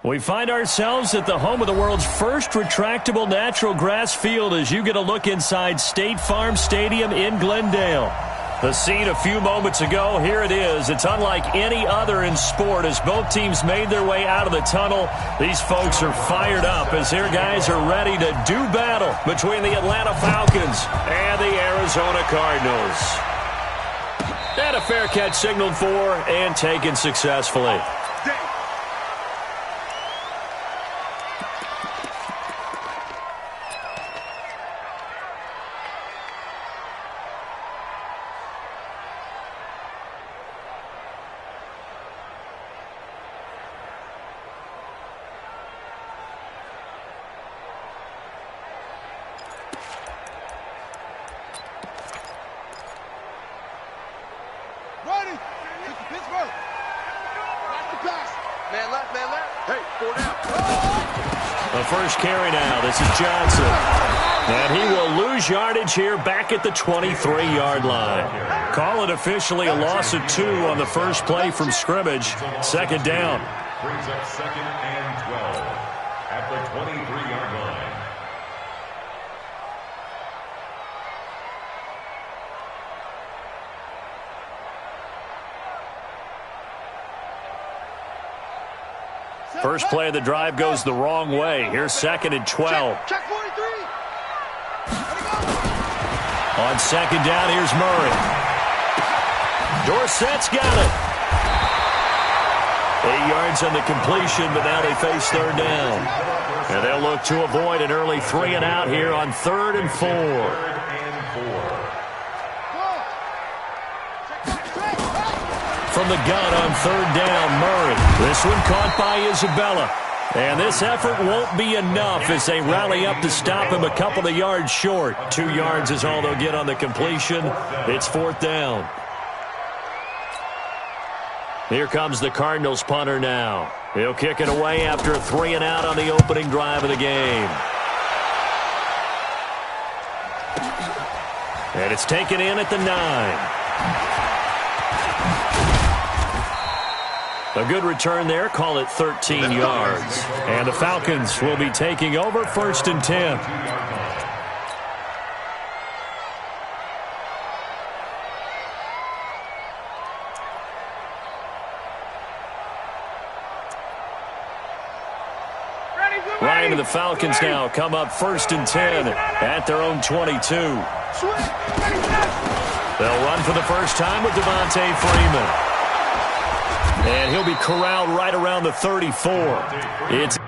We find ourselves at the home of the world's first retractable natural grass field as you get a look inside State Farm Stadium in Glendale. The scene a few moments ago, here it is. It's unlike any other in sport as both teams made their way out of the tunnel. These folks are fired up as their guys are ready to do battle between the Atlanta Falcons and the Arizona Cardinals. And a fair catch signaled for and taken successfully. First carry now. This is Johnson. And he will lose yardage here back at the 23-yard line. Call it officially a loss of 2 on the first play from scrimmage. Second down. Brings up 2nd and 12 at the 23-yard line. First play of the drive goes the wrong way. Here's 2nd and 12. Check 43. On second down, here's Murray. Dorsett's got it. 8 yards on the completion, but now they face third down. And they'll look to avoid an early 3 and out here on 3rd and 4. From the gun on 3rd down, Murray. This one caught by Isabella. And this effort won't be enough as they rally up to stop him a couple of yards short. 2 yards is all they'll get on the completion. It's 4th down. Here comes the Cardinals punter now. He'll kick it away after a 3 and out on the opening drive of the game. And it's taken in at the 9. A good return there. Call it 13 yards. And the Falcons will be taking over 1st and 10. Ryan and the Falcons now come up 1st and 10 at their own 22. They'll run for the first time with Devontae Freeman. And he'll be corralled right around the 34. It's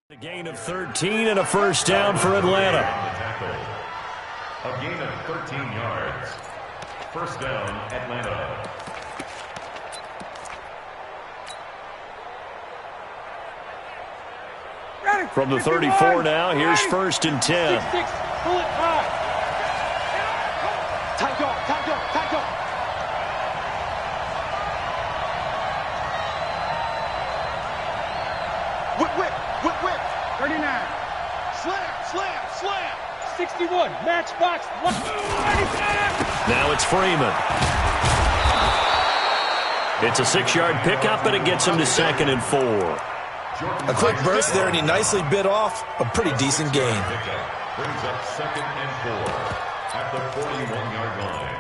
a gain of 13 and a first down for Atlanta. A gain of 13 yards. First down, Atlanta. From the 34 now, here's 1st and 10. Pull it back. Tight go, tight go, tight go. Whip, whip, whip, whip. 39. Slam, slam, slam. 61, matchbox. Now it's Freeman. It's a 6-yard pickup, and it gets him to 2nd and 4. A quick burst there, and he nicely bit off a pretty decent gain. Brings up 2nd and 4 at the 41-yard line.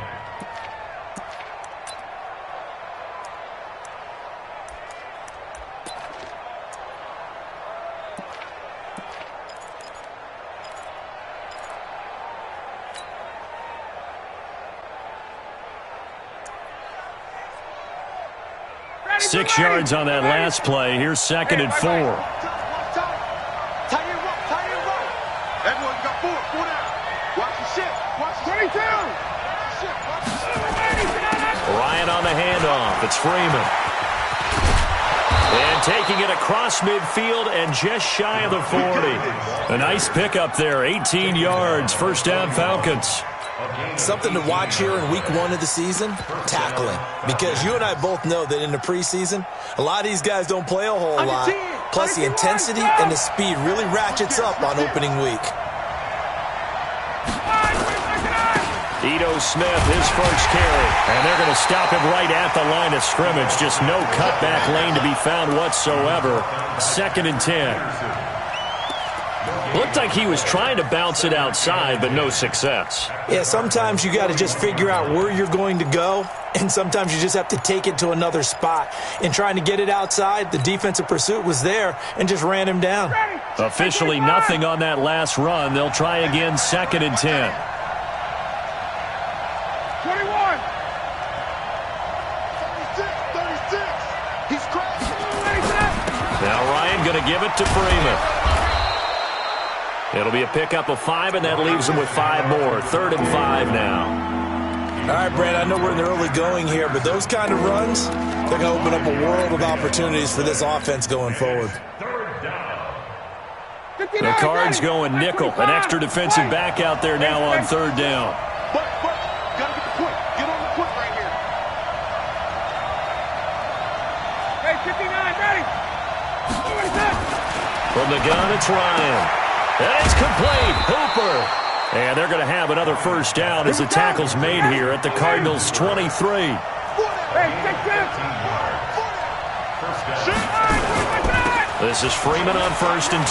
Ready, 6 yards on that last play. Here's 2nd and 4. Everyone got 4 down. Watch the shit. Watch 22. Ryan on the handoff. It's Freeman. And taking it across midfield and just shy of the 40. A nice pickup there. 18 yards. First down, Falcons. Something to watch here in week 1 of the season, tackling. Because you and I both know that in the preseason, a lot of these guys don't play a whole lot. Plus the intensity and the speed really ratchets up on opening week. Ito Smith, his first carry. And they're going to stop him right at the line of scrimmage. Just no cutback lane to be found whatsoever. 2nd and 10. Looked like he was trying to bounce it outside, but no success. Yeah, sometimes you got to just figure out where you're going to go, and sometimes you just have to take it to another spot. In trying to get it outside, the defensive pursuit was there and just ran him down. Officially nothing on that last run. They'll try again, 2nd and 10. 21. 36. He's crashing. Now Ryan going to give it to Freeman. It'll be a pickup of 5, and that leaves him with 5 more. 3rd and 5 now. All right, Brad, I know we're in the early going here, but those kind of runs, they're going to open up a world of opportunities for this offense going forward. The Cards going nickel. An extra defensive back out there now on 3rd down. But, gotta get the quick. Get on the quick right here. Hey, 59, ready. From the gun, it's Ryan. And it's complete. Hooper. And they're going to have another first down as the tackle's made here at the Cardinals' 23. This is Freeman on 1st and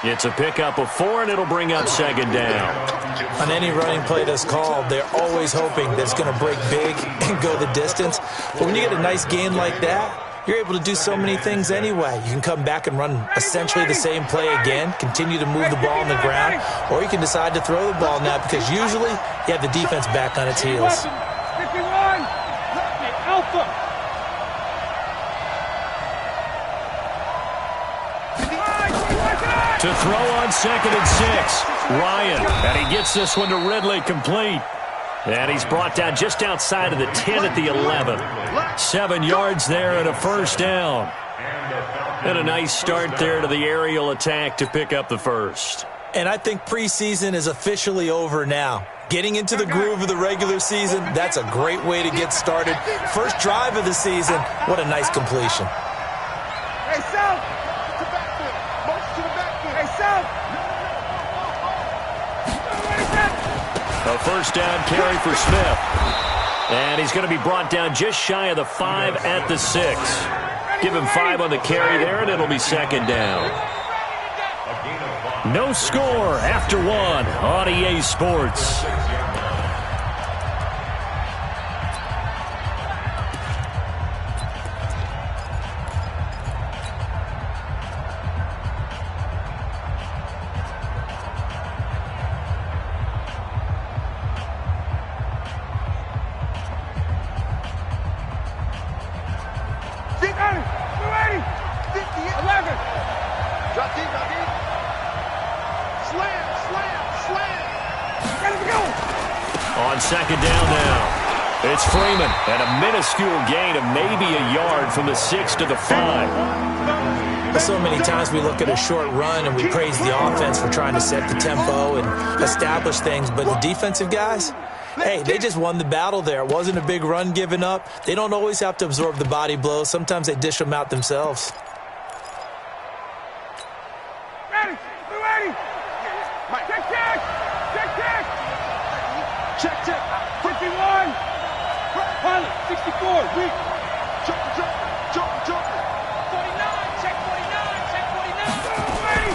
10. It's a pickup of 4, and it'll bring up 2nd down. On any running play that's called, they're always hoping that it's going to break big and go the distance. But when you get a nice gain like that, you're able to do so many things anyway. You can come back and run essentially the same play again, continue to move the ball on the ground, or you can decide to throw the ball now because usually you have the defense back on its heels. 51. Alpha. To throw on 2nd and 6. Ryan, and he gets this one to Ridley complete. And he's brought down just outside of the 10 at the 11. 7 yards there and a first down. And a nice start there to the aerial attack to pick up the first. And I think preseason is officially over now. Getting into the groove of the regular season, that's a great way to get started. First drive of the season, what a nice completion. Hey, South. To backfield. Motion to the backfield. Hey, South. A first down carry for Smith. And he's going to be brought down just shy of the 5 at the 6. Give him 5 on the carry there, and it'll be 2nd down. No score after 1 on EA Sports. On 2nd down now, it's Freeman, and a minuscule gain of maybe a yard from the 6 to the 5. So many times we look at a short run and we praise the offense for trying to set the tempo and establish things, but the defensive guys, hey, they just won the battle there. It wasn't a big run given up. They don't always have to absorb the body blows. Sometimes they dish them out themselves. ready. We ready. Mike. Check, check. Check, check. Check, check. 51. Pilot, 64. Weak. Jump, jump, jump, jump. 49. Check 49. Check 49. Ready.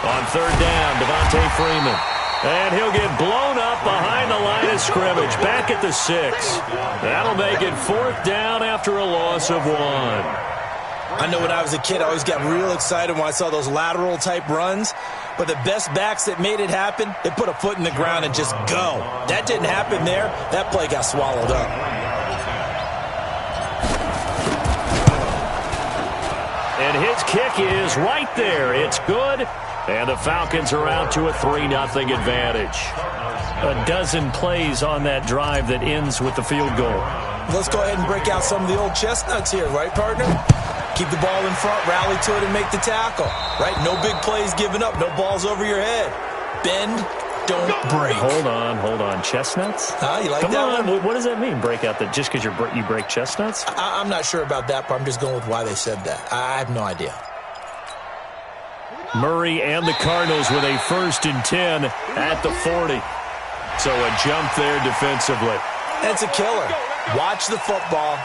On third down, Devontae Freeman. And he'll get blown up behind the line of scrimmage, back at the 6. That'll make it fourth down after a loss of 1. I know when I was a kid, I always got real excited when I saw those lateral-type runs. But the best backs that made it happen, they put a foot in the ground and just go. That didn't happen there. That play got swallowed up. And his kick is right there. It's good. And the Falcons are out to a 3-0 advantage. A dozen plays on that drive that ends with the field goal. Let's go ahead and break out some of the old chestnuts here, right, partner? Keep the ball in front, rally to it, and make the tackle. Right? No big plays given up, no balls over your head. Bend, don't break. Hold on. Chestnuts? You like Come that on. one? What does that mean, break out? Just because you break chestnuts? I'm not sure about that, but I'm just going with why they said that. I have no idea. Murray and the Cardinals with a 1st and 10 at the 40. So a jump there defensively. That's a killer. Watch the football.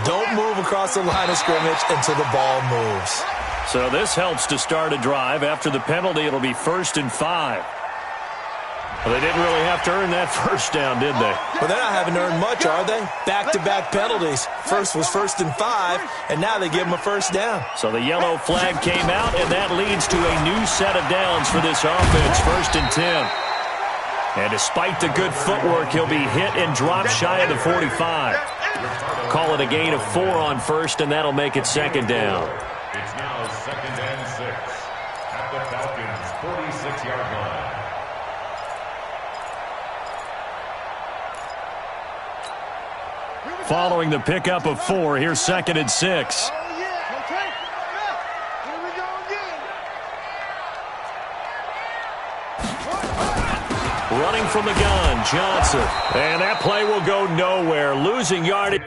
Don't move across the line of scrimmage until the ball moves. So this helps to start a drive. After the penalty, it'll be 1st and 5. Well, they didn't really have to earn that first down, did they? Well, they're not having earned much, are they? Back-to-back penalties. First was 1st and 5, and now they give them a first down. So the yellow flag came out, and that leads to a new set of downs for this offense, 1st and 10. And despite the good footwork, he'll be hit and dropped shy of the 45. Call it a gain of 4 on first, and that'll make it 2nd down. It's now 2nd and 6 at the Falcons' 46-yard line. Following the pickup of 4, here's 2nd and 6. Running from the gun, Johnson. And that play will go nowhere. Losing yardage.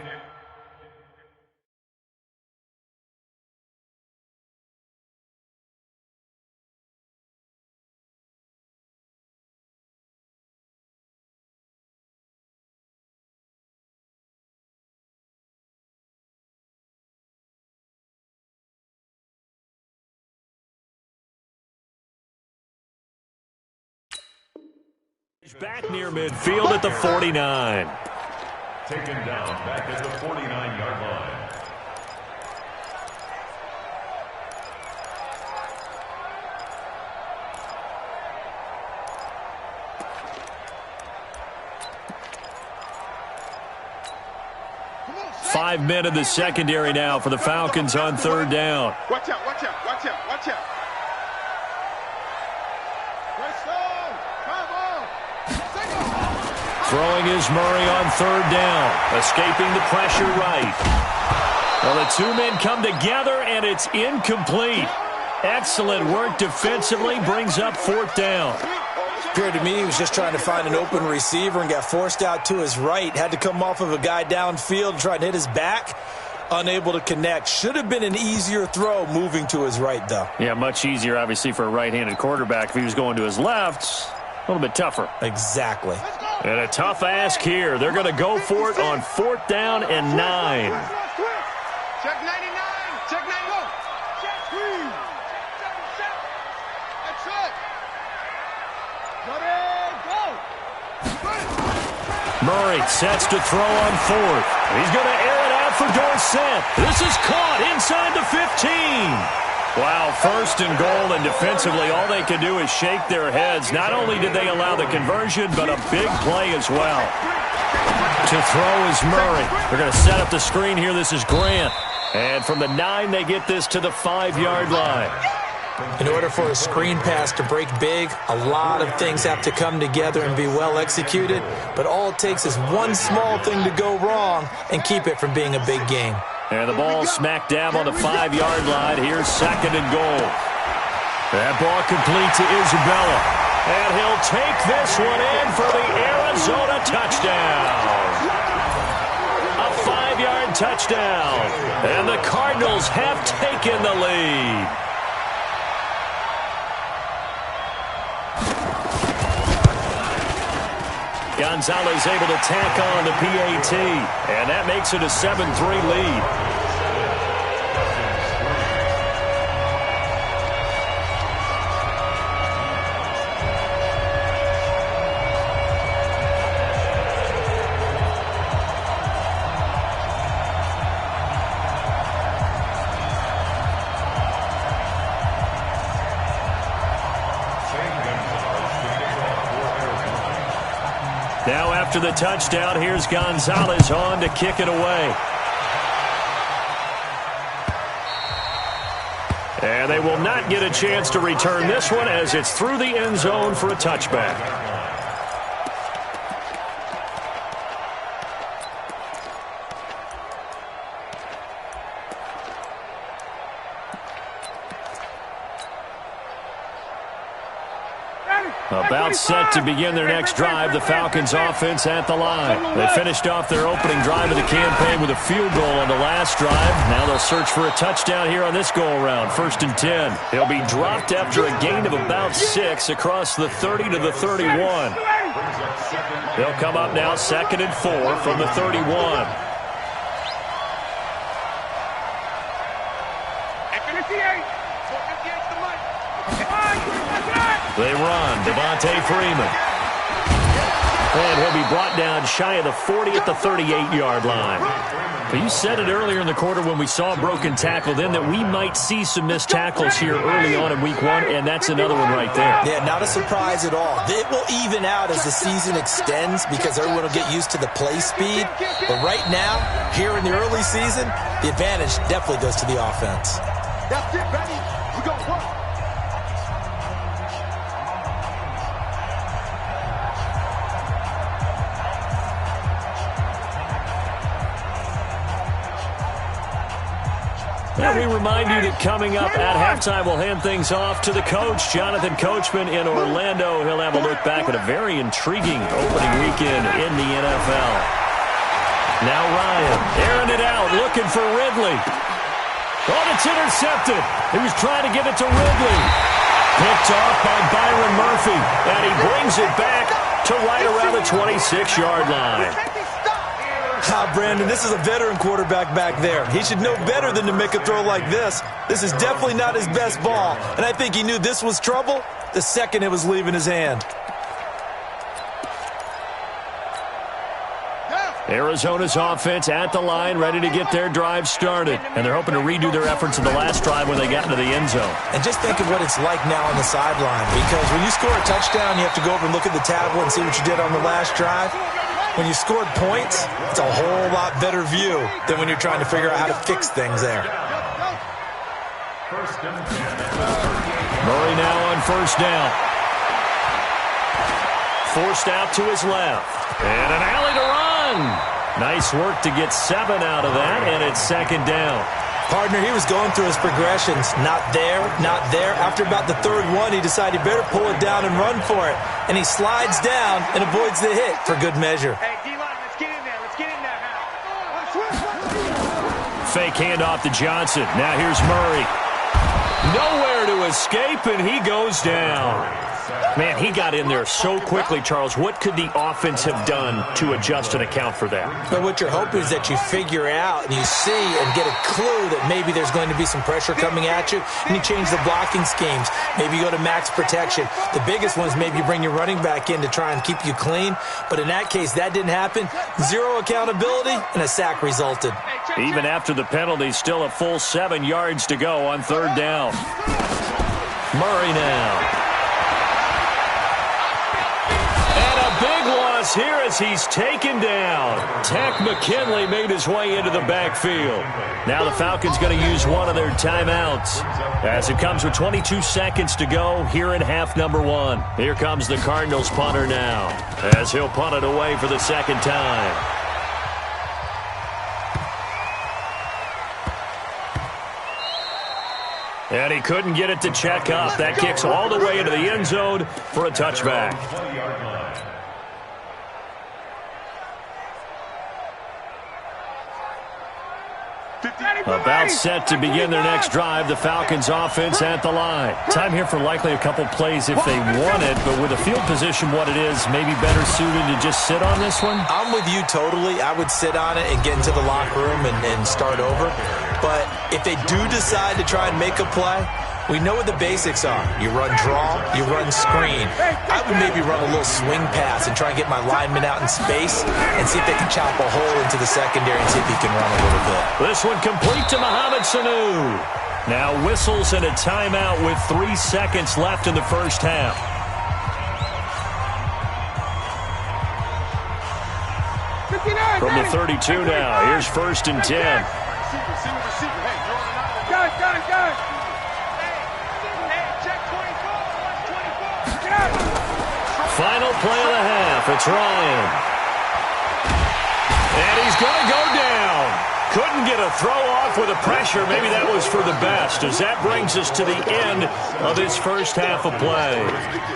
Back near midfield at the 49. Taken down back at the 49-yard line. Five men in the secondary now for the Falcons on 3rd down. Watch out, watch out, watch out, watch out. Throwing is Murray on 3rd down. Escaping the pressure right. Well, the 2 men come together, and it's incomplete. Excellent work defensively. Brings up 4th down. Appeared to me he was just trying to find an open receiver and got forced out to his right. Had to come off of a guy downfield and try to hit his back. Unable to connect. Should have been an easier throw moving to his right, though. Yeah, much easier, obviously, for a right-handed quarterback. If he was going to his left, a little bit tougher. Exactly. And a tough ask here. They're going to go for it on 4th down and 9. Check 99. Check 91. Check 3. That's it. Go. Murray sets to throw on 4th. He's going to air it out for Dorsett. This is caught inside the 15. Wow, 1st and goal, and defensively all they can do is shake their heads. Not only did they allow the conversion, but a big play as well. To throw is Murray. They're going to set up the screen here. This is Grant. And from the 9, they get this to the 5-yard line. In order for a screen pass to break big, a lot of things have to come together and be well executed. But all it takes is one small thing to go wrong and keep it from being a big game. And the ball smack dab on the 5-yard line. Here's 2nd and goal. That ball complete to Isabella. And he'll take this one in for the Arizona touchdown. A 5-yard touchdown. And the Cardinals have taken the lead. Gonzalez able to tack on the PAT, and that makes it a 7-3 lead. Now after the touchdown, here's Gonzalez on to kick it away. And they will not get a chance to return this one as it's through the end zone for a touchback. About set to begin their next drive, the Falcons offense at the line. They finished off their opening drive of the campaign with a field goal on the last drive. Now they'll search for a touchdown here on this go-around, 1st and 10. He'll be dropped after a gain of about 6 across the 30 to the 31. They'll come up now 2nd and 4 from the 31. They run. Devontae Freeman. And he'll be brought down shy of the 40 at the 38-yard line. But you said it earlier in the quarter when we saw a broken tackle then that we might see some missed tackles here early on in week 1, and that's another one right there. Yeah, not a surprise at all. It will even out as the season extends because everyone will get used to the play speed. But right now, here in the early season, the advantage definitely goes to the offense. That's it, baby. We go work. And we remind you that coming up at halftime, we'll hand things off to the coach, Jonathan Coachman in Orlando. He'll have a look back at a very intriguing opening weekend in the NFL. Now Ryan, airing it out, looking for Ridley. Oh, it's intercepted. He was trying to get it to Ridley. Picked off by Byron Murphy, and he brings it back to right around the 26-yard line. Brandon, this is a veteran quarterback back there. He should know better than to make a throw like this. This is definitely not his best ball, and I think he knew this was trouble the second it was leaving his hand. Arizona's offense at the line, ready to get their drive started. And they're hoping to redo their efforts in the last drive when they got into the end zone. And just think of what it's like now on the sideline, because when you score a touchdown, you have to go over and look at the tablet and see what you did on the last drive. When you scored points, it's a whole lot better view than when you're trying to figure out how to fix things there. Murray now on 1st down. Forced out to his left. And an alley to run. Nice work to get 7 out of that, and it's 2nd down. Partner, he was going through his progressions. Not there, not there. After about the 3rd one, he decided he better pull it down and run for it. And he slides down and avoids the hit for good measure. Hey, D-line, let's get in there. Let's get in there now. Fake handoff to Johnson. Now here's Murray. Nowhere to escape, and he goes down. Man, he got in there so quickly, Charles. What could the offense have done to adjust and account for that? But what you're hoping is that you figure out and you see and get a clue that maybe there's going to be some pressure coming at you, and you change the blocking schemes. Maybe you go to max protection. The biggest one is maybe you bring your running back in to try and keep you clean. But in that case, that didn't happen. 0 accountability, and a sack resulted. Even after the penalty, still a full 7 yards to go on 3rd down. Murray now. Big loss here as he's taken down. Tech McKinley made his way into the backfield. Now the Falcons going to use one of their timeouts as it comes with 22 seconds to go here in half number 1. Here comes the Cardinals punter now as he'll punt it away for the 2nd time. And he couldn't get it to check up. That kicks all the way into the end zone for a touchback. About About set to begin their next drive, the Falcons offense at the line. Time here for likely a couple plays if they want it, but with the field position what it is, maybe better suited to just sit on this one? I'm with you totally. I would sit on it and get into the locker room and start over. But if they do decide to try and make a play, we know what the basics are. You run draw, you run screen. I would maybe run a little swing pass and try and get my lineman out in space and see if they can chop a hole into the secondary and see if he can run a little bit. This one complete to Mohamed Sanu. Now whistles and a timeout with 3 seconds left in the first half. From the 32 now, here's 1st and 10. Guys. Final play of the half. It's Ryan. And he's going to go down. Couldn't get a throw off with the pressure. Maybe that was for the best, as that brings us to the end of this first half of play.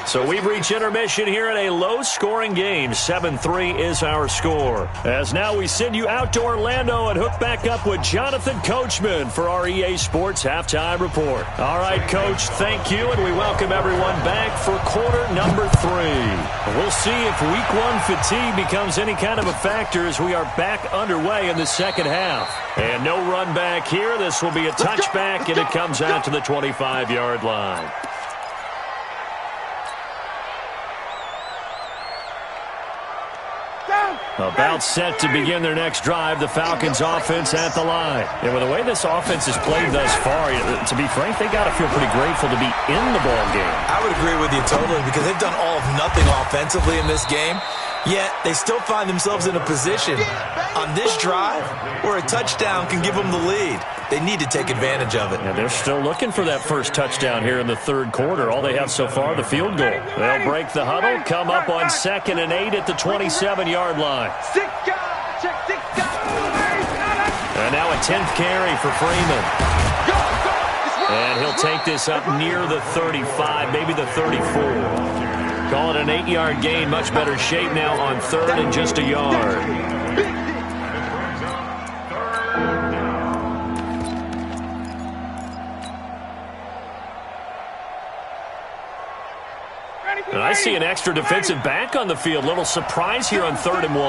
So we've reached intermission here in a low-scoring game. 7-3 is our score. As now we send you out to Orlando and hook back up with Jonathan Coachman for our EA Sports Halftime Report. All right, Coach, thank you, and we welcome everyone back for quarter number 3. We'll see if Week 1 fatigue becomes any kind of a factor as we are back underway in the second half. And no run back here. This will be a touchback, and it comes out to the 25-yard line. About set to begin their next drive, the Falcons offense at the line. And with the way this offense has played thus far, to be frank, they got to feel pretty grateful to be in the ball game. I would agree with you totally, because they've done all of nothing offensively in this game. Yet, they still find themselves in a position on this drive where a touchdown can give them the lead. They need to take advantage of it. And they're still looking for that first touchdown here in the third quarter. All they have so far, the field goal. They'll break the huddle, come up on 2nd and 8 at the 27-yard line. And now a 10th carry for Freeman. And he'll take this up near the 35, maybe the 34. Call it an 8-yard gain. Much better shape now on 3rd and just a yard. And I see an extra defensive back on the field. Little surprise here on 3rd and 1.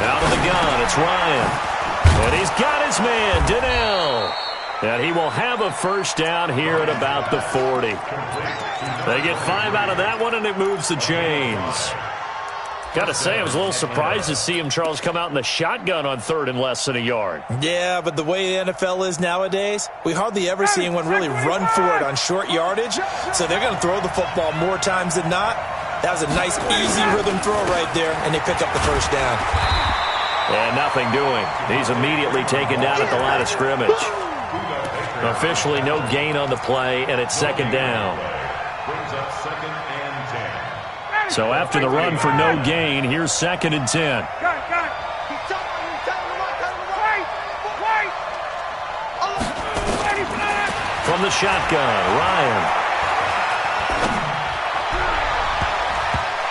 Out of the gun, it's Ryan. And he's got his man, Donnell. And he will have a first down here at about the 40. They get 5 out of that one, and it moves the chains. Got to say, I was a little surprised to see him, Charles, come out in the shotgun on 3rd and less than a yard. Yeah, but the way the NFL is nowadays, we hardly ever see anyone really run for it on short yardage. So they're going to throw the football more times than not. That was a nice, easy rhythm throw right there, and they pick up the first down. And nothing doing. He's immediately taken down at the line of scrimmage. Officially no gain on the play, and it's 2nd down. So after the run for no gain, here's 2nd and 10. From the shotgun, Ryan.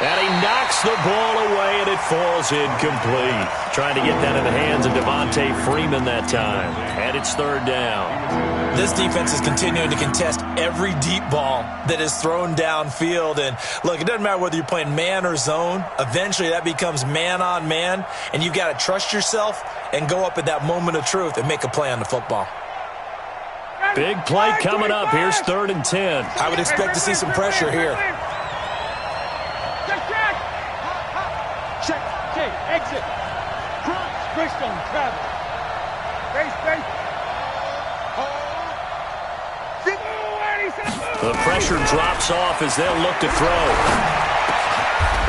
And he knocks the ball away, and it falls incomplete. Trying to get that in the hands of Devontae Freeman that time. And it's 3rd down. This defense is continuing to contest every deep ball that is thrown downfield. And, look, it doesn't matter whether you're playing man or zone. Eventually, that becomes man-on-man. And you've got to trust yourself and go up at that moment of truth and make a play on the football. Big play coming up. Here's 3rd and 10. I would expect to see some pressure here. Exit. Christian, travel. Base. The pressure drops off as they'll look to throw.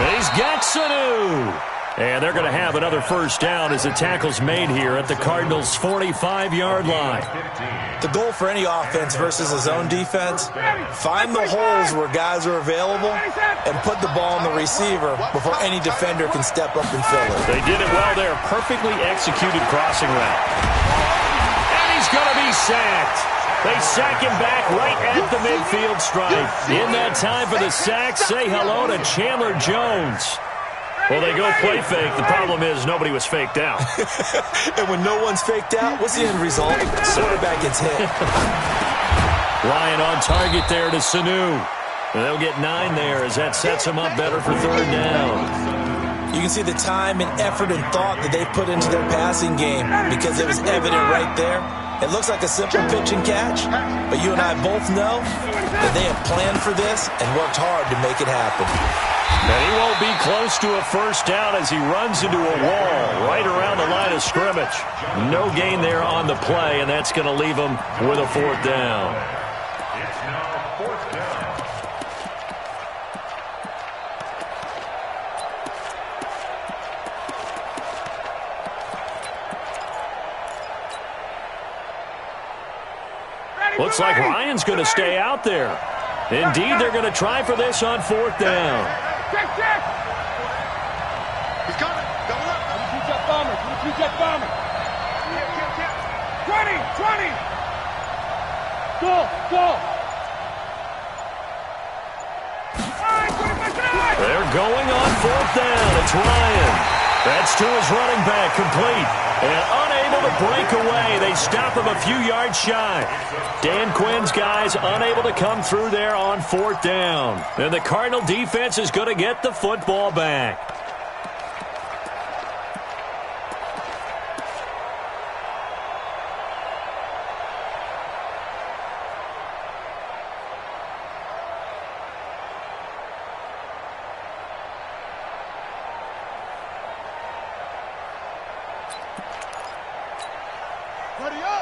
And he's got Sanu. And they're going to have another first down as the tackle's made here at the Cardinals' 45-yard line. The goal for any offense versus a zone defense, find the holes where guys are available and put the ball on the receiver before any defender can step up and fill it. They did it well there. Perfectly executed crossing route. And he's going to be sacked. They sack him back right at the midfield stripe. In that time for the sack, say hello to Chandler Jones. Well, they go play fake. The problem is nobody was faked out. And when no one's faked out, what's the end result? Quarterback gets hit. Ryan on target there to Sanu. They'll get 9 there as that sets them up better for third down. You can see the time and effort and thought that they put into their passing game because it was evident right there. It looks like a simple pitch and catch, but you and I both know that they have planned for this and worked hard to make it happen. And he won't be close to a first down as he runs into a wall right around the line of scrimmage. No gain there on the play, and that's going to leave him with a fourth down. It's now fourth down. Looks like Ryan's going to stay out there. Indeed, they're going to try for this on fourth down. Check, check. He's coming. Double up. Repeat that bomber. Repeat that bomber. 20, 20. Go, go. All right, 25. They're going on fourth down. It's Ryan. That's to his running back, complete. And unable to break away. They stop him a few yards shy. Dan Quinn's guys unable to come through there on fourth down. And the Cardinal defense is going to get the football back.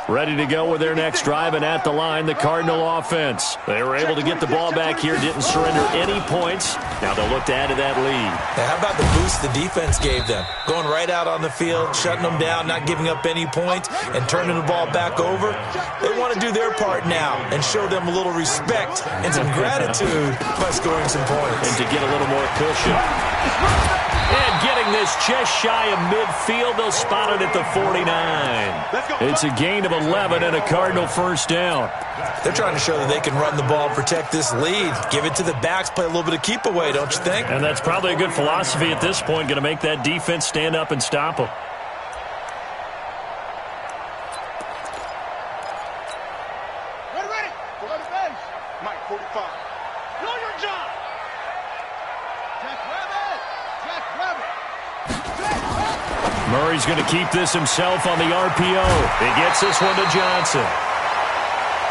Ready to go with their next drive, and at the line, the Cardinal offense. They were able to get the ball back here, didn't surrender any points. Now they'll look to add to that lead. Now, how about the boost the defense gave them? Going right out on the field, shutting them down, not giving up any points, and turning the ball back over. They want to do their part now and show them a little respect and some gratitude by scoring some points. And to get a little more cushion. And getting this just shy of midfield, they'll spot it at the 49. It's a gain of 11 and a Cardinal first down. They're trying to show that they can run the ball and protect this lead. Give it to the backs, play a little bit of keep away, don't you think? And that's probably a good philosophy at this point, going to make that defense stand up and stop them. Ready. Go to the bench. Mike, 45. Know your job. Jack Rabbit. Jack Rabbit. Murray's going to keep this himself on the RPO. He gets this one to Johnson.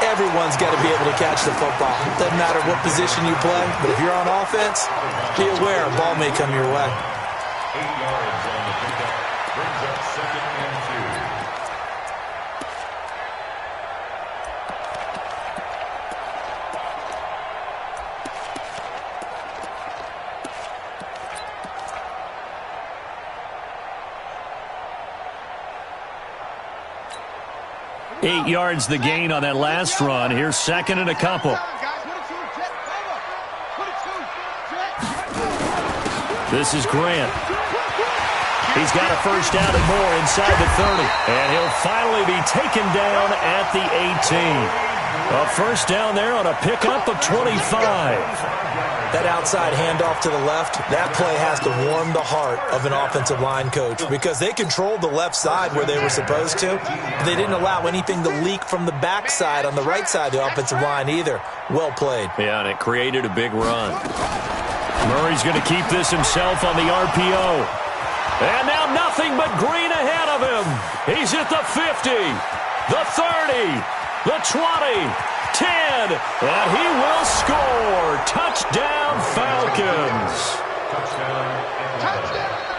Everyone's got to be able to catch the football. Doesn't matter what position you play, but if you're on offense, be aware a ball may come your way. 8 yards on the pickup. Brings up second and 2. 8 yards the gain on that last run. Here's second and a couple. This is Grant. He's got a first down and more inside the 30. And he'll finally be taken down at the 18. A first down there on a pickup of 25. That outside handoff to the left, that play has to warm the heart of an offensive line coach because they controlled the left side where they were supposed to. But they didn't allow anything to leak from the backside on the right side of the offensive line either. Well played. Yeah, and it created a big run. Murray's going to keep this himself on the RPO. And now nothing but green ahead of him. He's at the 50, the 30, the 20. 10, and he will score. Touchdown, Falcons.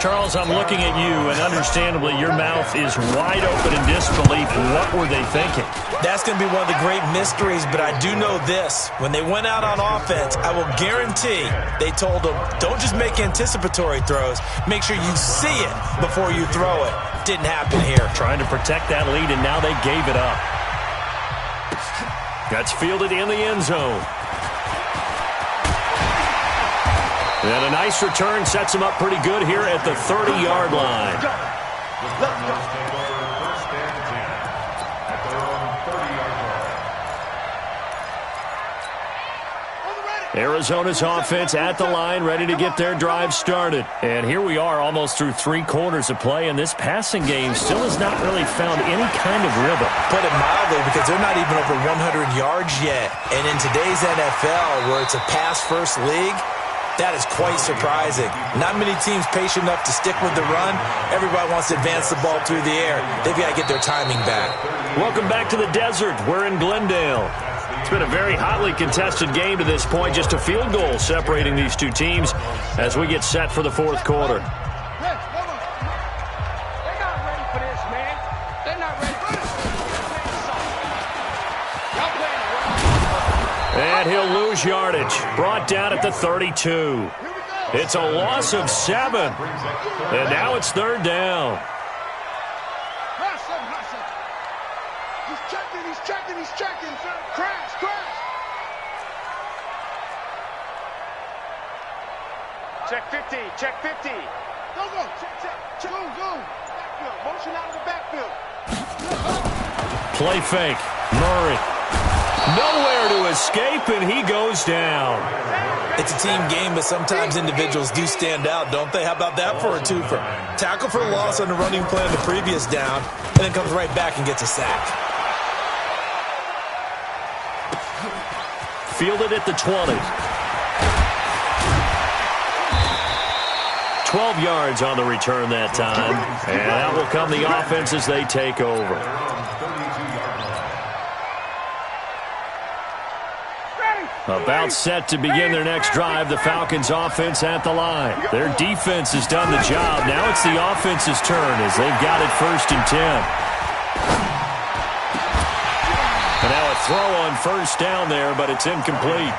Charles, I'm looking at you, and understandably, your mouth is wide open in disbelief. What were they thinking? That's going to be one of the great mysteries, but I do know this. When they went out on offense, I will guarantee they told them, don't just make anticipatory throws. Make sure you see it before you throw it. Didn't happen here. Trying to protect that lead, and now they gave it up. That's fielded in the end zone. And a nice return sets him up pretty good here at the 30-yard line. Arizona's offense at the line, ready to get their drive started. And here we are almost through 3 quarters of play, and this passing game still has not really found any kind of rhythm. Put it mildly, because they're not even over 100 yards yet. And in today's NFL, where it's a pass-first league, that is quite surprising. Not many teams patient enough to stick with the run. Everybody wants to advance the ball through the air. They've got to get their timing back. Welcome back to the desert. We're in Glendale. It's been a very hotly contested game to this point. Just a field goal separating these two teams as we get set for the 4th quarter. They're not ready for this, man. They're not ready for this. Y'all playing the wrong. And he'll lose yardage. Brought down at the 32. It's a loss of 7. And now it's 3rd down. He's checking. Crash. Check 50. Go. Check. Go. Backfield. Motion out of the backfield. Play fake. Murray. Nowhere to escape, and he goes down. It's a team game, but sometimes individuals do stand out, don't they? How about that for a twofer? Tackle for loss on the running play on the previous down, and then comes right back and gets a sack. Fielded at the 20. 12 yards on the return that time. And out will come the offense as they take over. About set to begin their next drive, the Falcons offense at the line. Their defense has done the job. Now it's the offense's turn as they've got it 1st and 10. And now a throw on 1st down there, but it's incomplete.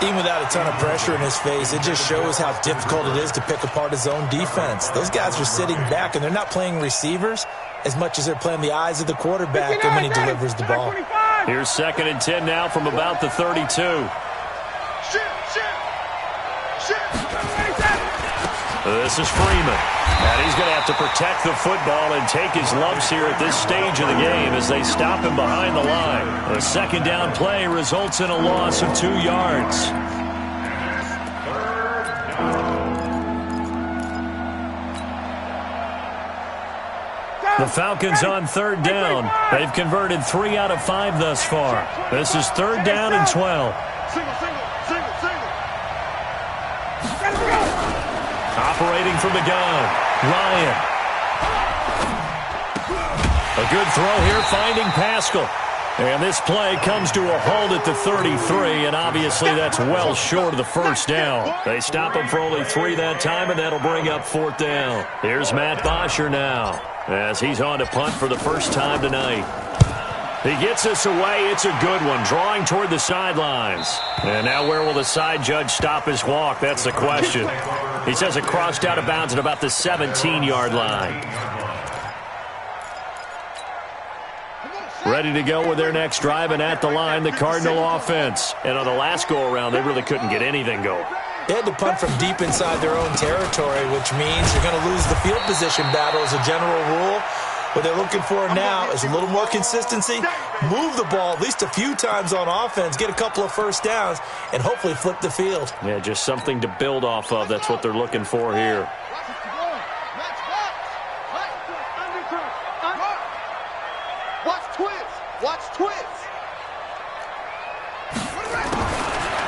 Even without a ton of pressure in his face, it just shows how difficult it is to pick apart his own defense. Those guys are sitting back, and they're not playing receivers as much as they're playing the eyes of the quarterback and when he delivers the ball. Here's 2nd and 10 now from about the 32. This is Freeman. And he's going to have to protect the football and take his lumps here at this stage of the game as they stop him behind the line. A 2nd down play results in a loss of 2 yards. The Falcons on 3rd down. They've converted 3 out of 5 thus far. This is 3rd down and 12. Operating from the gun, Ryan. A good throw here, finding Pascal. And this play comes to a halt at the 33, and obviously that's well short of the 1st down. They stop him for only 3 that time, and that'll bring up 4th down. Here's Matt Bosher now as he's on to punt for the first time tonight. He gets us away. It's a good one, drawing toward the sidelines. And now where will the side judge stop his walk? That's the question. He says it crossed out of bounds at about the 17-yard line. Ready to go with their next drive, and at the line, the Cardinal offense. And on the last go-around, they really couldn't get anything going. They had to punt from deep inside their own territory, which means you're going to lose the field position battle as a general rule. What they're looking for now is a little more consistency, move the ball at least a few times on offense, get a couple of 1st downs, and hopefully flip the field. Yeah, just something to build off of. That's what they're looking for here. Watch twist.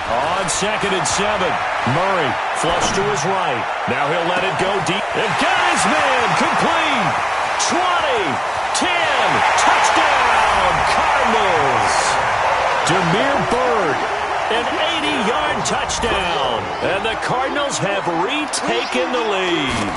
On 2nd and 7, Murray flush to his right. Now he'll let it go deep. And got his man complete. 20, 10, touchdown, Cardinals. Demir Bird, an 80-yard touchdown. And the Cardinals have retaken the lead.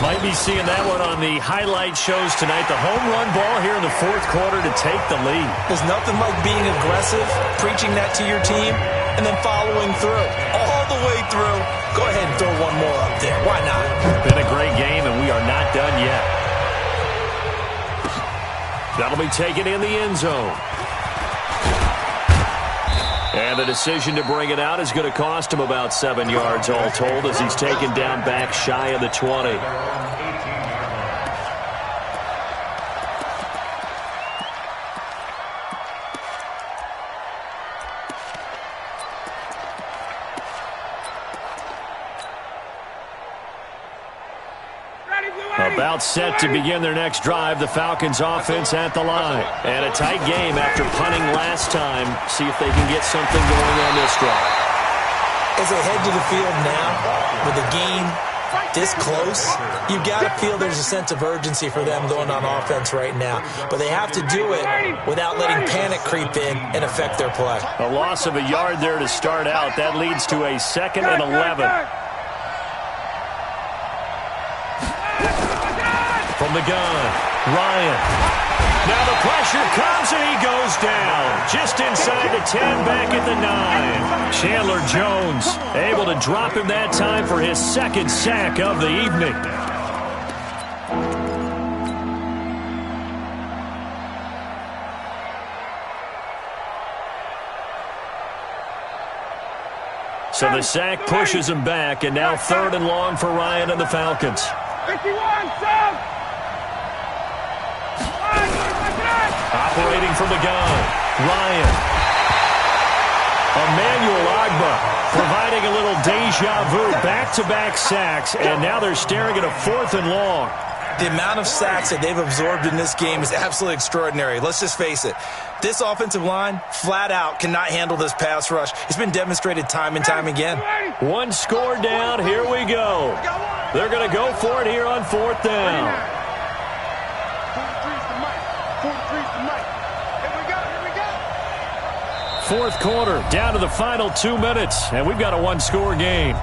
Might be seeing that one on the highlight shows tonight. The home run ball here in the 4th quarter to take the lead. There's nothing like being aggressive, preaching that to your team, and then following through. All the way through. Go ahead and throw one more up there. Why not? Been a great game, and we are not done yet. That'll be taken in the end zone. And the decision to bring it out is going to cost him about 7 yards all told as he's taken down back shy of the 20. About set to begin their next drive, the Falcons offense at the line. And a tight game after punting last time. See if they can get something going on this drive. As they head to the field now, with the game this close, you've got to feel there's a sense of urgency for them going on offense right now. But they have to do it without letting panic creep in and affect their play. A loss of a yard there to start out. That leads to a 2nd and 11. From the gun, Ryan. Now the pressure comes and he goes down. Just inside the 10, back at the 9. Chandler Jones able to drop him that time for his 2nd sack of the evening. So the sack pushes him back, and now 3rd and long for Ryan and the Falcons. 51, Sam! Operating from the gun, Ryan. Emmanuel Agba providing a little deja vu, back-to-back sacks, and now they're staring at a 4th and long. The amount of sacks that they've absorbed in this game is absolutely extraordinary. Let's just face it. This offensive line, flat out, cannot handle this pass rush. It's been demonstrated time and time again. One score down. Here we go. They're going to go for it here on 4th down. 4th quarter, down to the final 2 minutes, and we've got a 1-score game.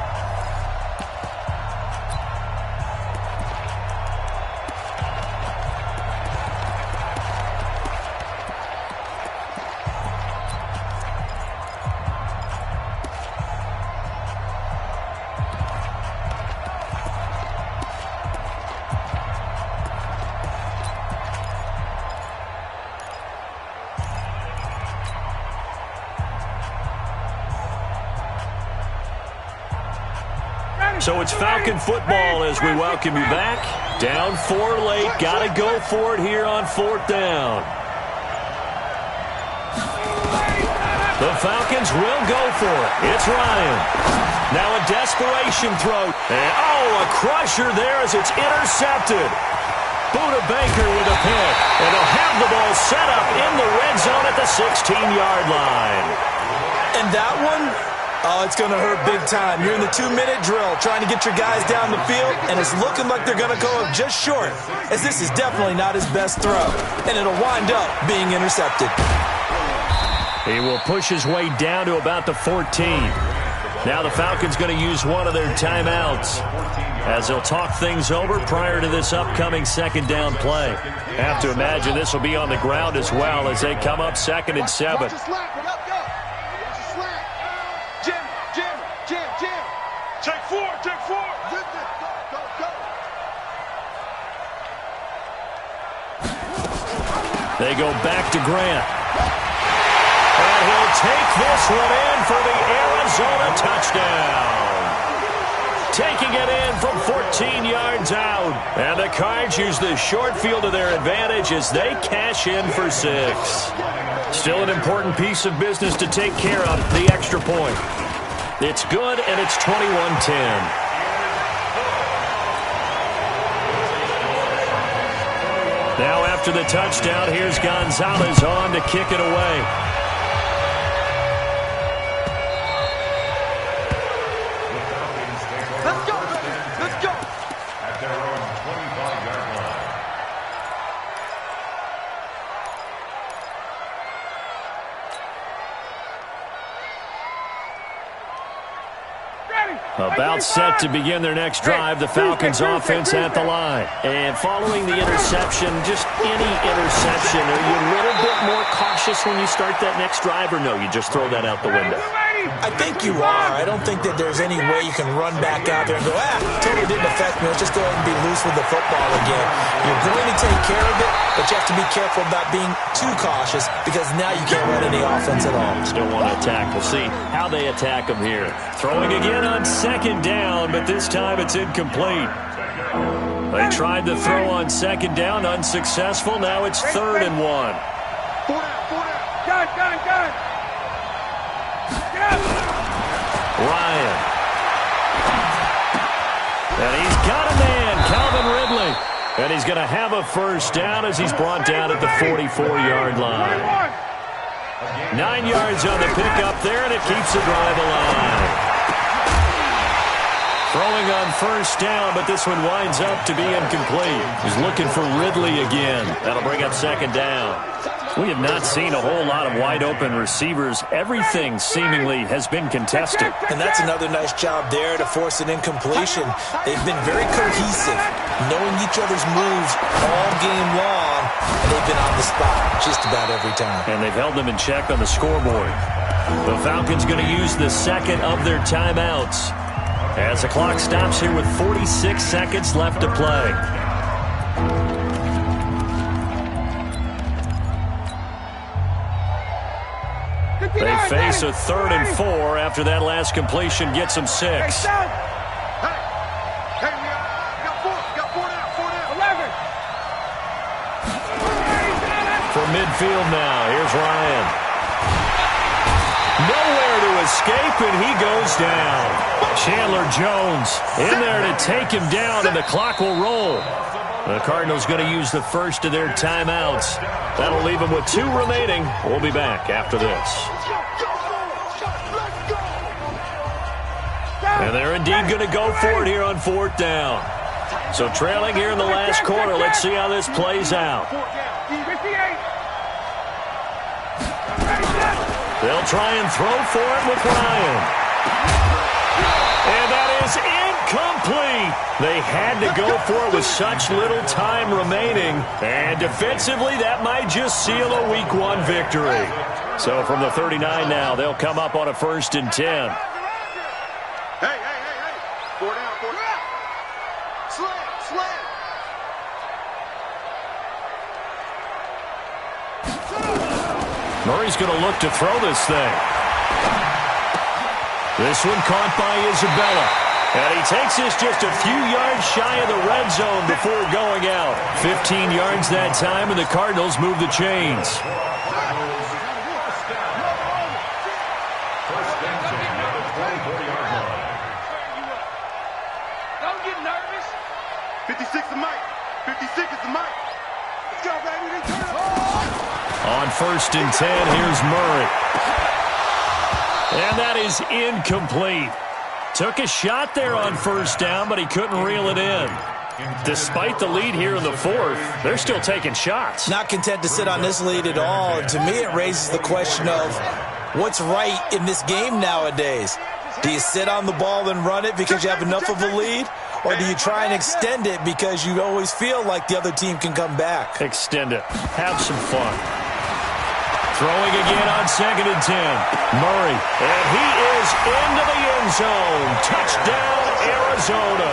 So it's Falcon football as we welcome you back. Down 4 late. Got to go for it here on 4th down. The Falcons will go for it. It's Ryan. Now a desperation throw. And, a crusher there as it's intercepted. Buda Baker with a pick. And they'll have the ball set up in the red zone at the 16-yard line. And that one... it's going to hurt big time. You're in the 2-minute drill trying to get your guys down the field, and it's looking like they're going to go up just short, as this is definitely not his best throw, and it'll wind up being intercepted. He will push his way down to about the 14. Now the Falcons going to use one of their timeouts as they'll talk things over prior to this upcoming 2nd down play. Have to imagine this will be on the ground as well as they come up 2nd and 7. Take four. They go back to Grant. And he'll take this one in for the Arizona touchdown. Taking it in from 14 yards out. And the Cards use the short field to their advantage as they cash in for 6. Still an important piece of business to take care of, the extra point. It's good, and it's 21-10. Now after the touchdown, here's Gonzalez on to kick it away. Let's go. At their own 25-yard line. About set to begin their next drive, the Falcons offense at the line. And following the interception, just any interception, are you a little bit more cautious when you start that next drive, or no, you just throw that out the window? I think you are. I don't think that there's any way you can run back out there and go, totally didn't affect me. Let's just go ahead and be loose with the football again. You're going to take care of it, but you have to be careful about being too cautious because now you can't run any offense at all. Still want to attack. We'll see how they attack them here. Throwing again on 2nd down, but this time it's incomplete. They tried to throw on 2nd down, unsuccessful. Now it's 3rd and 1. Gun. Ryan. And he's got a man, Calvin Ridley. And he's going to have a first down as he's brought down at the 44-yard line. 9 yards on the pickup there, and it keeps the drive alive. Throwing on first down, but this one winds up to be incomplete. He's looking for Ridley again. That'll bring up second down. We have not seen a whole lot of wide-open receivers. Everything seemingly has been contested. And that's another nice job there to force an incompletion. They've been very cohesive, knowing each other's moves all game long, and they've been on the spot just about every time. And they've held them in check on the scoreboard. The Falcons going to use the second of their timeouts as the clock stops here with 46 seconds left to play. They face a 3rd and 4 after that last completion gets them 6. Hey, we got 4 now, 11. From midfield now, here's Ryan. Nowhere to escape, and he goes down. Chandler Jones in there to take him down, and the clock will roll. The Cardinals going to use the first of their timeouts. That'll leave them with 2 remaining. We'll be back after this. And they're indeed going to go for it here on 4th down. So trailing here in the last quarter, let's see how this plays out. They'll try and throw for it with Ryan. And that is incomplete. They had to go for it with such little time remaining. And defensively, that might just seal a Week 1 victory. So from the 39 now, they'll come up on a 1st and 10. Hey. 4 down. Slam. Murray's going to look to throw this thing. This one caught by Isabella. And he takes this just a few yards shy of the red zone before going out. 15 yards that time, and the Cardinals move the chains. Don't get nervous. 56 is Mike. 56 is the Mike. Let's go, baby. On 1st and 10, here's Murray. And that is incomplete. Took a shot there on 1st down, but he couldn't reel it in. Despite the lead here in the 4th, they're still taking shots. Not content to sit on this lead at all. And to me, it raises the question of what's right in this game nowadays. Do you sit on the ball and run it because you have enough of a lead? Or do you try and extend it because you always feel like the other team can come back? Extend it. Have some fun. Throwing again on 2nd and 10. Murray. And he is into the end zone. Touchdown, Arizona.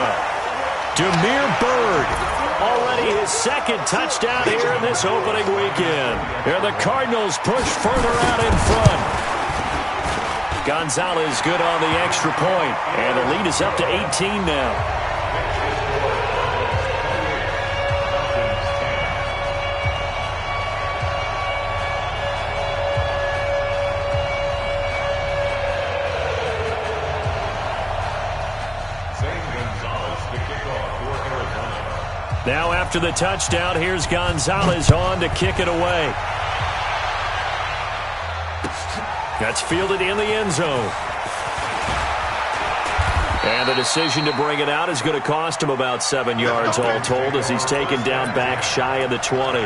Demir Bird. Already his 2nd touchdown here in this opening weekend. Here the Cardinals push further out in front. Gonzalez good on the extra point. And the lead is up to 18 now. Now after the touchdown, here's Gonzalez on to kick it away. That's fielded in the end zone. And the decision to bring it out is going to cost him about 7 yards all told as he's taken down back shy of the 20.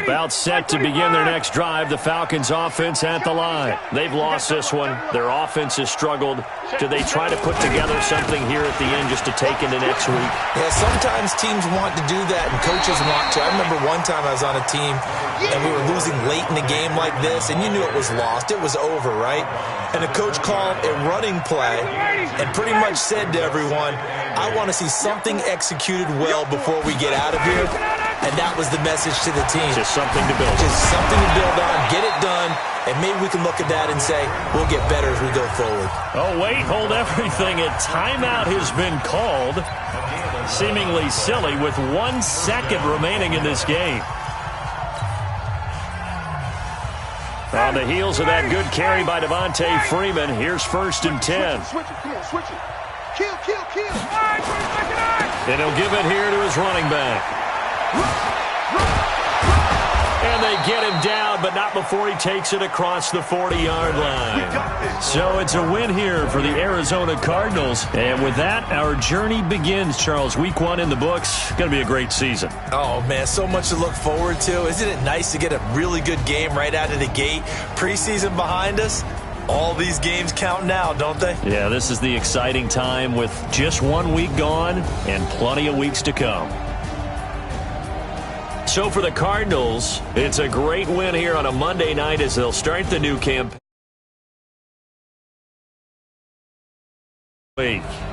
About set to begin their next drive. The Falcons offense at the line. They've lost this one. Their offense has struggled. Do they try to put together something here at the end just to take into next week? Yeah, sometimes teams want to do that and coaches want to. I remember one time I was on a team and we were losing late in the game like this and you knew it was lost. It was over, right? And the coach called a running play and pretty much said to everyone, I want to see something executed well before we get out of here. And that was the message to the team. Just something to build. Just something to build on, get it done, and maybe we can look at that and say, we'll get better as we go forward. Oh, wait, hold everything. A timeout has been called. Seemingly silly with 1 second remaining in this game. On the heels of that good carry by Devontae Freeman, here's 1st and 10. Switch it, come on, switch it. Kill. And he'll give it here to his running back. And they get him down, but not before he takes it across the 40-yard line. So it's a win here for the Arizona Cardinals. And with that, our journey begins, Charles. Week 1 in the books. Going to be a great season. Oh, man, so much to look forward to. Isn't it nice to get a really good game right out of the gate? Preseason behind us. All these games count now, don't they? Yeah, this is the exciting time with just 1 week gone and plenty of weeks to come. So for the Cardinals, it's a great win here on a Monday night as they'll start the new campaign.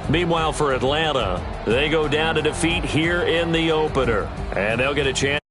Meanwhile, for Atlanta, they go down to defeat here in the opener, and they'll get a chance.